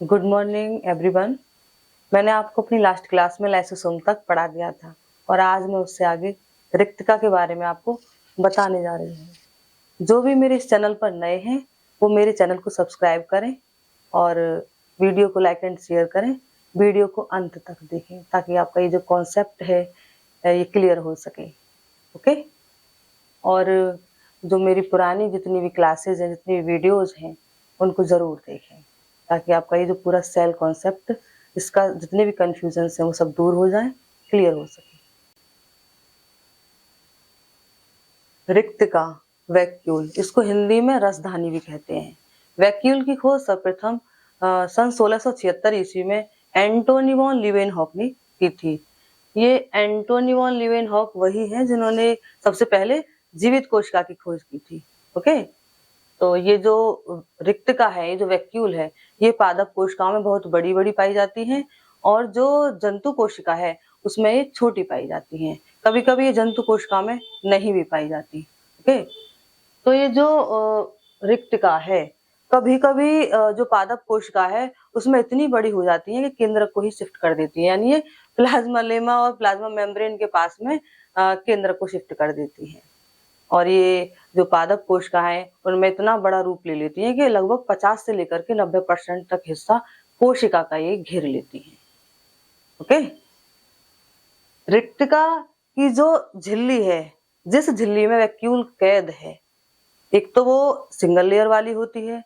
Good morning everyone. मैंने आपको अपनी लास्ट क्लास में लाइसोसोम तक पढ़ा दिया था और आज मैं उससे आगे रिक्तिका के बारे में आपको बताने जा रही हूँ। जो भी मेरे इस चैनल पर नए हैं वो मेरे चैनल को सब्सक्राइब करें और वीडियो को लाइक एंड शेयर करें। वीडियो को अंत तक देखें ताकि आपका ये जो कॉन्सेप्ट है ये क्लियर हो सके। ओके। और जो मेरी पुरानी जितनी भी क्लासेज हैं, जितनी भी वीडियोज़ हैं, उनको ज़रूर देखें ताकि आपका ये जो पूरा सेल कॉन्सेप्ट, इसका जितने भी कन्फ्यूजन्स हैं वो सब दूर हो जाएं, क्लियर हो सके। रिक्तिका, वैक्यूल, इसको हिंदी में रसधानी भी कहते हैं। वैक्यूल की खोज सर्वप्रथम सन 1676 ईस्वी में एंटोनी वॉन लीवेनहॉक ने की थी। ये एंटोनी वॉन लीवेनहॉक वही है जिन्होंने सबसे पहले जीवित कोशिका की खोज की थी। ओके। तो ये जो रिक्तिका है, ये जो वैक्यूल है, ये पादप कोशिकाओं में बहुत बड़ी बड़ी पाई जाती हैं और जो जंतु कोशिका है उसमें ये छोटी पाई जाती हैं। कभी कभी ये जंतु कोशिका में नहीं भी पाई जाती। ओके। तो ये जो रिक्तिका है, कभी कभी जो पादप कोशिका है उसमें इतनी बड़ी हो जाती है कि केंद्रक को ही शिफ्ट कर देती है, यानी ये प्लाज्मा लेमा और प्लाज्मा मेम्ब्रेन के पास में केंद्रक को शिफ्ट कर देती है। और ये जो पादप कोशिकाएं उनमें इतना बड़ा रूप ले लेती हैं कि लगभग 50 से लेकर के 90% तक हिस्सा कोशिका का ये घेर लेती हैं। ओके। रिक्तिका की जो झिल्ली है, जिस झिल्ली में वैक्यूल कैद है, एक तो वो सिंगल लेयर वाली होती है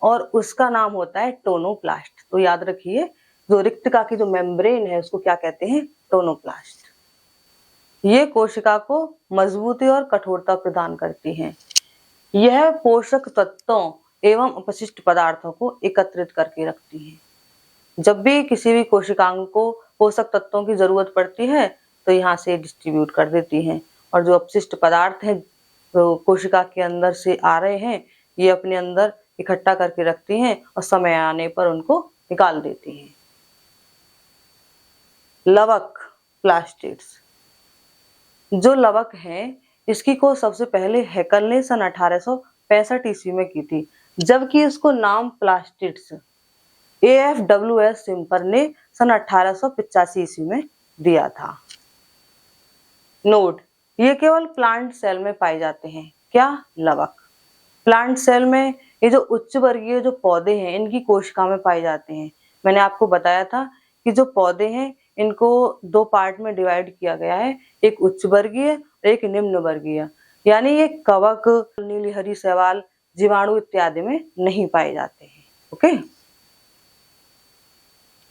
और उसका नाम होता है टोनोप्लास्ट। तो याद रखिए, जो रिक्तिका की जो मेम्ब्रेन है उसको क्या कहते हैं? टोनोप्लास्ट। ये कोशिका को मजबूती और कठोरता प्रदान करती हैं। यह पोषक तत्वों एवं अपशिष्ट पदार्थों को एकत्रित करके रखती है। जब भी किसी भी कोशिकांग को पोषक तत्वों की जरूरत पड़ती है तो यहाँ से डिस्ट्रीब्यूट कर देती हैं और जो अपशिष्ट पदार्थ हैं जो कोशिका के अंदर से आ रहे हैं, ये अपने अंदर इकट्ठा करके रखती हैं और समय आने पर उनको निकाल देती हैं। लवक, प्लास्टिड्स, जो लवक है इसकी खोज सबसे पहले हैकल ने सन 1865 ईस्वी में की थी, जबकि इसको नाम प्लास्टिड्स AFWS सिम्पर ने सन 1885 ईस्वी में दिया था। नोट, ये केवल प्लांट सेल में पाए जाते हैं। क्या? लवक। प्लांट सेल में ये जो उच्च वर्गीय जो पौधे हैं इनकी कोशिका में पाए जाते हैं। मैंने आपको बताया था कि जो पौधे हैं इनको दो पार्ट में डिवाइड किया गया है, एक उच्च वर्गीय और एक निम्न वर्गीय। यानी ये कवक, नीली हरी शैवाल, जीवाणु इत्यादि में नहीं पाए जाते हैं। ओके।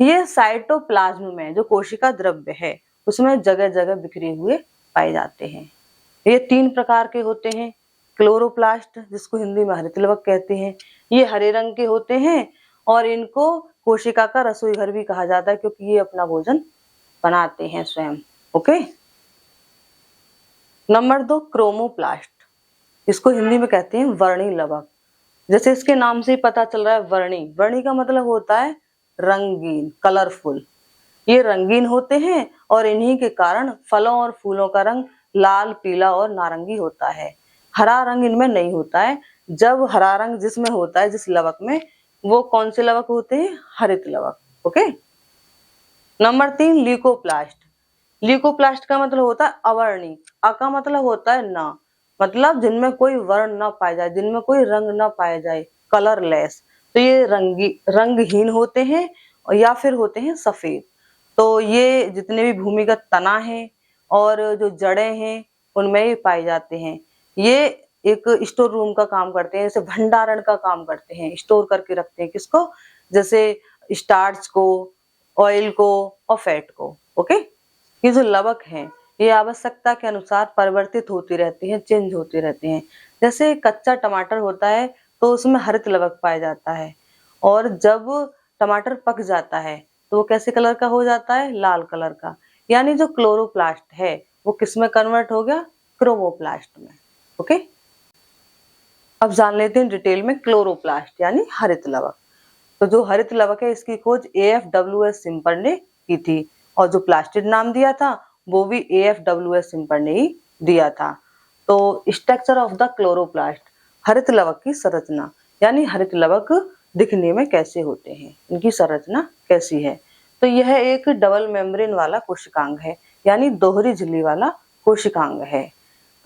ये साइटोप्लाज्म में जो कोशिका द्रव्य है उसमें जगह जगह बिखरे हुए पाए जाते हैं। ये 3 प्रकार के होते हैं। क्लोरोप्लास्ट, जिसको हिंदी में हरित लवक कहते हैं, ये हरे रंग के होते हैं और इनको कोशिका का रसोई घर भी कहा जाता है क्योंकि ये अपना भोजन बनाते हैं स्वयं। ओके। नंबर 2, क्रोमोप्लास्ट, इसको हिंदी में कहते हैं वर्णी लवक। जैसे इसके नाम से ही पता चल रहा है, वर्णी, वर्णी का मतलब होता है रंगीन, कलरफुल। ये रंगीन होते हैं और इन्हीं के कारण फलों और फूलों का रंग लाल, पीला और नारंगी होता है। हरा रंग इनमें नहीं होता है। जब हरा रंग जिसमें होता है, जिस लवक में, वो कौन से लवक होते हैं? हरित लवक। ओके। Number 3, leucoplast. ल्यूकोप्लास्ट का मतलब होता है अवर्णी। अ का मतलब होता है ना, मतलब जिनमें कोई वर्ण ना पाया जाए, जिनमें कोई रंग ना पाया जाए, कलरलेस। तो ये रंगहीन होते हैं या फिर होते हैं सफेद। तो ये जितने भी भूमिगत तना है और जो जड़ें हैं उनमें ये पाए जाते हैं। ये एक स्टोर रूम का काम करते हैं, जैसे भंडारण का काम करते हैं, स्टोर करके रखते हैं किसको? जैसे स्टार्च को, ऑयल को और फैट को। ओके। ये जो लवक हैं ये आवश्यकता के अनुसार परिवर्तित होती रहती हैं, चेंज होते रहते हैं। जैसे कच्चा टमाटर होता है तो उसमें हरित लवक पाया जाता है और जब टमाटर पक जाता है तो वो कैसे कलर का हो जाता है? लाल कलर का। यानी जो क्लोरोप्लास्ट है वो किस में कन्वर्ट हो गया? क्रोमोप्लास्ट में। ओके। अब जान लेते हैं डिटेल में क्लोरोप्लास्ट यानी हरित लवक। तो जो हरित लवक है इसकी खोज AFWS सिम्पर ने की थी और जो प्लास्टिड नाम दिया था वो भी AFWS सिम्पर ने ही दिया था। तो स्ट्रक्चर ऑफ द क्लोरोप्लास्ट, हरित लवक की संरचना, यानी हरित लवक दिखने में कैसे होते हैं, इनकी संरचना कैसी है। तो यह एक डबल मेम्ब्रेन वाला कोशिकांग है, यानी दोहरी झिल्ली वाला कोशिकांग है।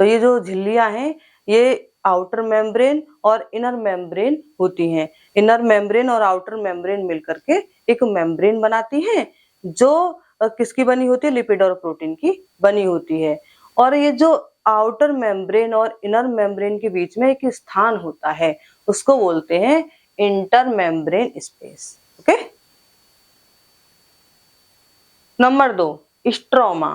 तो ये जो झिल्लियां हैं ये आउटर मेम्ब्रेन और इनर मेम्ब्रेन होती हैं। इनर मेम्ब्रेन और आउटर मेम्ब्रेन मिलकर के एक मेम्ब्रेन बनाती हैं, जो किसकी बनी होती है, लिपिड और प्रोटीन की बनी होती है। और ये जो आउटर मेम्ब्रेन और इनर मेम्ब्रेन के बीच में एक स्थान होता है उसको बोलते हैं inter membrane space. Okay. Number 2, stroma.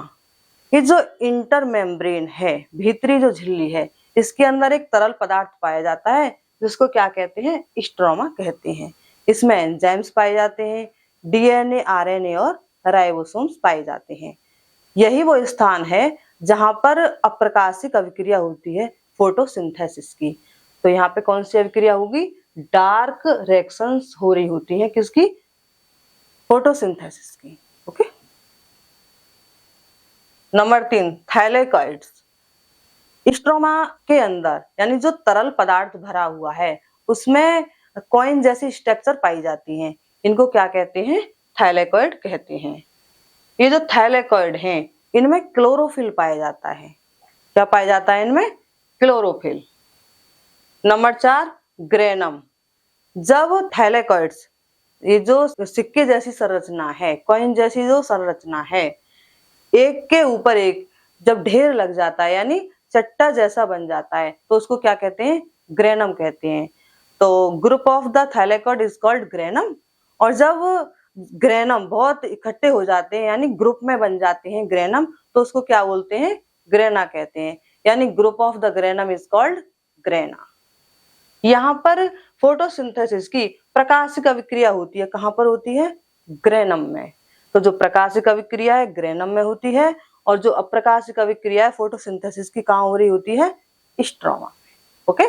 ये जो इंटर मेम्ब्रेन है, भीतरी जो झिल्ली है, इसके अंदर एक तरल पदार्थ पाया जाता है जिसको क्या कहते हैं, स्ट्रोमा कहते हैं। इसमें एंजाइम्स पाए जाते हैं, डीएनए, आरएनए और राइबोसोम्स पाए जाते हैं। यही वो स्थान है जहां पर अप्रकाशिक अभिक्रिया होती है फोटोसिंथेसिस की। तो यहाँ पे कौन सी अभिक्रिया होगी, डार्क रिएक्शंस हो रही होती हैं, किसकी, फोटोसिंथेसिस की। ओके। नंबर 3, थैलेकॉइड्स। स्ट्रोमा के अंदर यानी जो तरल पदार्थ भरा हुआ है उसमें कॉइन जैसी स्ट्रक्चर पाई जाती हैं, इनको क्या कहते हैं, थैलेकॉइड कहते हैं। ये जो थैलेकॉइड हैं इनमें क्लोरोफिल पाया जाता है। क्या पाया जाता है इनमें, क्लोरोफिल। Number 4, granum. जब थैलेकॉइड्स, ये जो सिक्के जैसी संरचना है, कॉइन जैसी जो संरचना है, एक के ऊपर एक जब ढेर लग जाता है यानी चट्टा जैसा बन जाता है तो उसको क्या कहते हैं, ग्रेनम कहते हैं। तो group of the thylakoid is called granum. और जब ग्रेनम बहुत इकट्ठे हो जाते हैं यानी ग्रुप में बन जाते हैं ग्रेनम, तो उसको क्या बोलते हैं, ग्रेना कहते हैं। यानी group of the granum is called grana. यहाँ पर फोटोसिंथेसिस की प्रकाशिक अभिक्रिया होती है, कहाँ पर होती है, ग्रेनम में। तो जो प्रकाशिक अभिक्रिया है ग्रेनम में होती है और जो अप्रकाशिक अभिक्रिया है फोटोसिंथेसिस की कहाँ हो रही होती है, स्ट्रोमा में। ओके।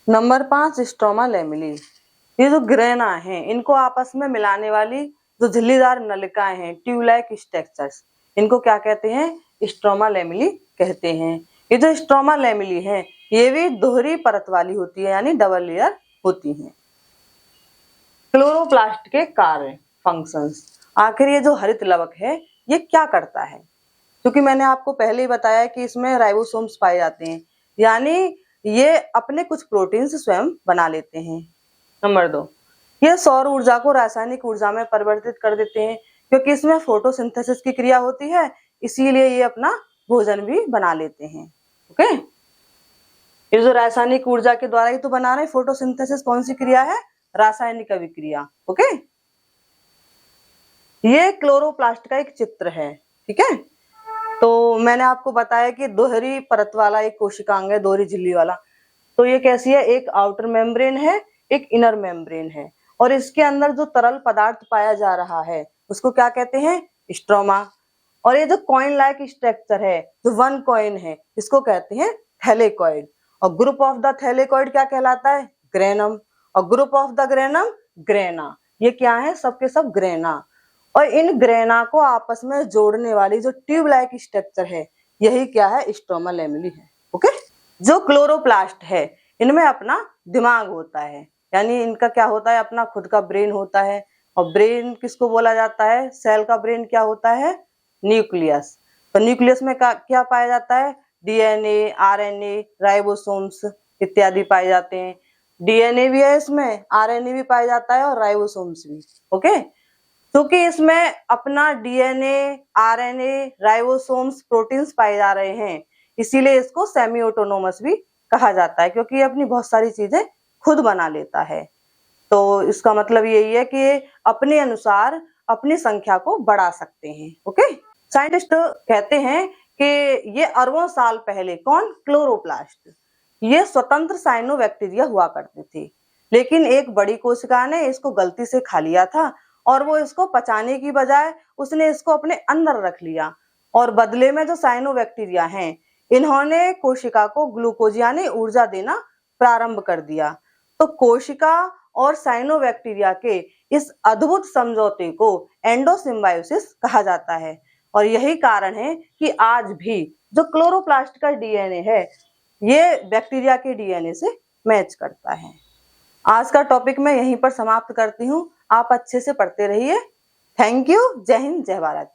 Number 5, stroma lamellae. ये जो ग्रेना है इनको आपस में मिलाने वाली जो झिल्लीदार नलिकाएं हैं, ट्यूब लाइक स्ट्रक्चर्स, इनको क्या कहते हैं, स्ट्रोमा लेमिली कहते हैं। ये जो स्ट्रोमा लेमिली है ये भी दोहरी परत वाली होती है यानी डबल लेयर होती है। क्लोरोप्लास्ट के कार्य, फंक्शंस। आखिर ये जो हरित लवक है ये क्या करता है, क्योंकि मैंने आपको पहले ही बताया कि इसमें राइबोसोम्स पाए जाते हैं, यानी ये अपने कुछ प्रोटीन्स स्वयं बना लेते हैं। नंबर 2, ये सौर ऊर्जा को रासायनिक ऊर्जा में परिवर्तित कर देते हैं, क्योंकि इसमें फोटोसिंथेसिस की क्रिया होती है, इसीलिए ये अपना भोजन भी बना लेते हैं। ओके। ये जो रासायनिक ऊर्जा के द्वारा ही तो बना रहे, फोटोसिंथेसिस कौन सी क्रिया है, रासायनिक अभिक्रिया। ओके। ये क्लोरोप्लास्ट का एक चित्र है, ठीक है। तो मैंने आपको बताया कि दोहरी परत वाला एक कोशिकांग है, दोहरी झिल्ली वाला। तो ये कैसी है, एक आउटर मेम्ब्रेन है, एक इनर मेम्ब्रेन है, और इसके अंदर जो तरल पदार्थ पाया जा रहा है उसको क्या कहते हैं, स्ट्रोमा। और ये जो कॉइन लाइक स्ट्रक्चर है, जो वन कॉइन है, इसको कहते हैं थैलेकॉइड। और ग्रुप ऑफ द थैलेकॉइड क्या कहलाता है, ग्रेनम। और group of the granum, grana. ये क्या है, सबके सब ग्रेना। और इन ग्रेना को आपस में जोड़ने वाली जो ट्यूब लाइक स्ट्रक्चर है यही क्या है, स्ट्रोमा लेमिली है। ओके। जो क्लोरोप्लास्ट है इनमें अपना दिमाग होता है, यानी इनका क्या होता है, अपना खुद का ब्रेन होता है। और ब्रेन किसको बोला जाता है, सेल का ब्रेन क्या होता है, न्यूक्लियस। तो न्यूक्लियस में क्या पाया जाता है, डीएनए, आरएनए, राइबोसोम्स इत्यादि पाए जाते हैं। डीएनए भी है इसमें, आरएनए भी पाया जाता है और राइबोसोम्स भी। ओके। क्योंकि इसमें अपना डीएनए, आरएनए, राइबोसोम्स, प्रोटीन्स पाए जा रहे हैं, इसीलिए इसको सेमी ऑटोनोमस भी कहा जाता है, क्योंकि ये अपनी बहुत सारी चीजें खुद बना लेता है। तो इसका मतलब यही है कि ये अपने अनुसार अपनी संख्या को बढ़ा सकते हैं। ओके। साइंटिस्ट कहते हैं कि ये अरबों साल पहले, कौन, क्लोरोप्लास्ट, ये स्वतंत्र साइनोबैक्टीरिया हुआ करते थे, लेकिन एक बड़ी कोशिका ने इसको गलती से खा लिया था और वो इसको पचाने की बजाय उसने इसको अपने अंदर रख लिया, और बदले में जो साइनोबैक्टीरिया हैं इन्होंने कोशिका को ग्लूकोज यानी ऊर्जा देना प्रारंभ कर दिया। तो कोशिका और साइनोबैक्टीरिया के इस अद्भुत समझौते को एंडोसिम्बायोसिस कहा जाता है। और यही कारण है कि आज भी जो क्लोरोप्लास्ट का डीएनए है ये बैक्टीरिया के डीएनए से मैच करता है। आज का टॉपिक मैं यहीं पर समाप्त करती हूँ। आप अच्छे से पढ़ते रहिए। Thank you. जय हिंद, जय भारत।